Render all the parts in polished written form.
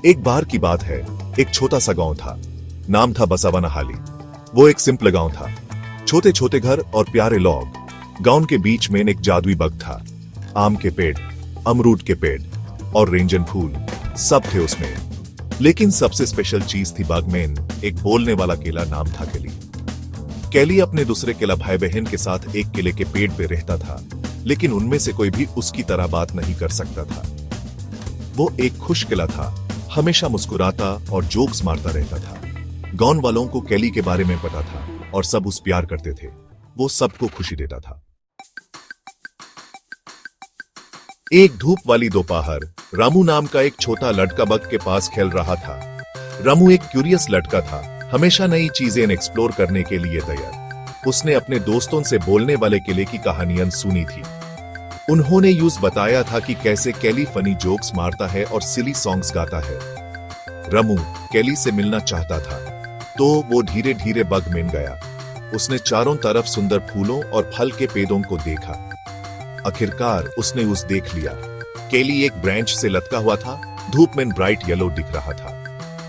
एक बार की बात है, एक छोटा सा गांव था। नाम था बसवनहाली। वो एक सिंपल गांव था, छोटे छोटे घर और प्यारे लोग। गांव के बीच में एक जादुई बाग था। आम के पेड़, अमरूद के पेड़ और रेंजन फूल सब थे उसमें। लेकिन सबसे स्पेशल चीज थी बाग में एक बोलने वाला केला। नाम था केली। केली अपने दूसरे केला भाई बहन के साथ एक केले के पेड़ पे रहता था, लेकिन उनमें से कोई भी उसकी तरह बात नहीं कर सकता था। वो एक खुश केला था, हमेशा मुस्कुराता और जोक्स मारता रहता था। गांव वालों को केली के बारे में पता था और सब उस प्यार करते थे। वो सबको खुशी देता था। एक धूप वाली दोपहर रामू नाम का एक छोटा लड़का बाग के पास खेल रहा था। रामू एक क्यूरियस लड़का था, हमेशा नई चीजें एक्सप्लोर करने के लिए तैयार। उसने अपने दोस्तों से बोलने वाले केले की कहानियां सुनी थी। उन्होंने यूज बताया था कि कैसे केली फनी जोक्स मारता है और सिली सॉन्ग्स गाता है। रामू केली से मिलना चाहता था, तो वो धीरे धीरे बाग में गया। उसने चारों तरफ सुंदर फूलों और फल के पेड़ों को देखा। आखिरकार उसने उस देख लिया। केली एक ब्रांच से लटका हुआ था, धूप में ब्राइट येलो दिख रहा था।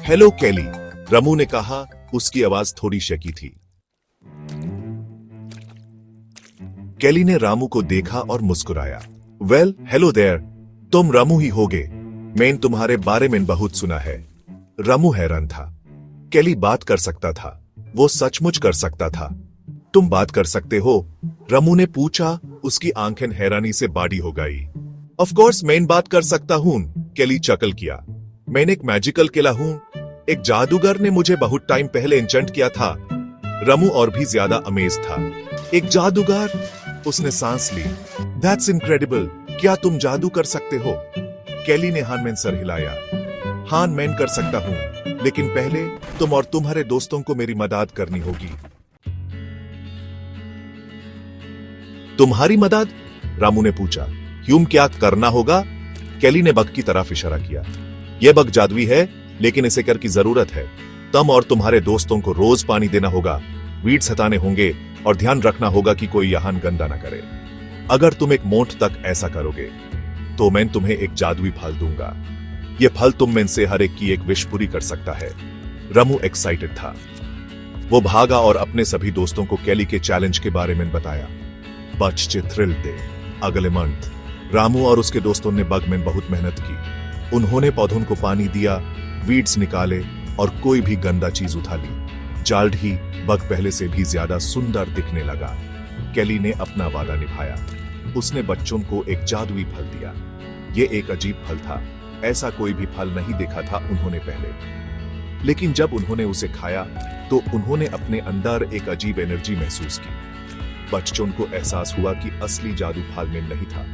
हेलो केली, रामू ने कहा। उसकी आवाज थोड़ी शेकी थी। केली ने रामू को देखा और मुस्कुराया। वेल, हेलो देयर, तुम रामू ही होगे। मैंने तुम्हारे बारे में बहुत सुना है। रामू हैरान था। केली बात कर सकता था, वो सचमुच कर सकता था। तुम बात कर सकते हो? रामू ने पूछा। उसकी आंखें हैरानी से बाड़ी हो गई। ऑफ कोर्स मैं बात कर सकता हूं, केली चकल किया। मैंने एक मैजिकल केला हूं। एक जादूगर ने मुझे बहुत टाइम पहले इंचेंट किया था। रामू और भी ज्यादा अमेज था। एक जादूगर? उसने सांस ली। That's incredible. क्या तुम जादू कर सकते हो? केली ने हान में सर हिलाया। हां, मैं कर सकता हूं, लेकिन पहले तुम और तुम्हारे दोस्तों को मेरी मदद करनी होगी। तुम्हारी मदद? रामू ने पूछा। ह्यूम, क्या करना होगा? केली ने बग की तरफ इशारा किया। यह बग जादुई है, लेकिन इसे कर की जरूरत है। तुम और तुम्हारे दोस्तों को रोज पानी देना होगा, वीड्स हटाने होंगे और ध्यान रखना होगा कि कोई यहाँ गंदा ना करे। अगर तुम एक मोंठ तक ऐसा करोगे, तो मैं तुम्हें एक जादुई फल दूंगा। यह फल तुम में से हर एक की एक विश पूरी कर सकता है। रामू एक्साइटेड था। वो भागा और अपने सभी दोस्तों को केली के चैलेंज के बारे में बताया। बच्चे थ्रिल थे। अगले मंथ रामू और उसके दोस्तों ने बाग में बहुत मेहनत की। उन्होंने पौधों को पानी दिया, वीड्स निकाले और कोई भी गंदा चीज उठा ली। जल्द ही बाग पहले से भी ज्यादा सुंदर दिखने लगा। केली ने अपना वादा निभाया। उसने बच्चों को एक जादुई फल दिया। यह एक अजीब फल था, ऐसा कोई भी फल नहीं देखा था उन्होंने पहले। लेकिन जब उन्होंने उसे खाया, तो उन्होंने अपने अंदर एक अजीब एनर्जी महसूस की। बच्चों को एहसास हुआ कि असली जादू फल में नहीं था,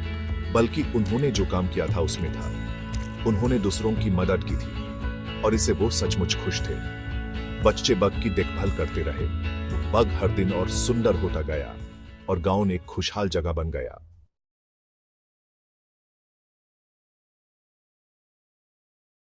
बल्कि उन्होंने जो काम किया था उसमें था। उन्होंने दूसरों की मदद की थी और इससे वो सचमुच खुश थे। बच्चे बाग की देखभाल करते रहे। बाग हर दिन और सुंदर होता गया और गांव एक खुशहाल जगह बन गया।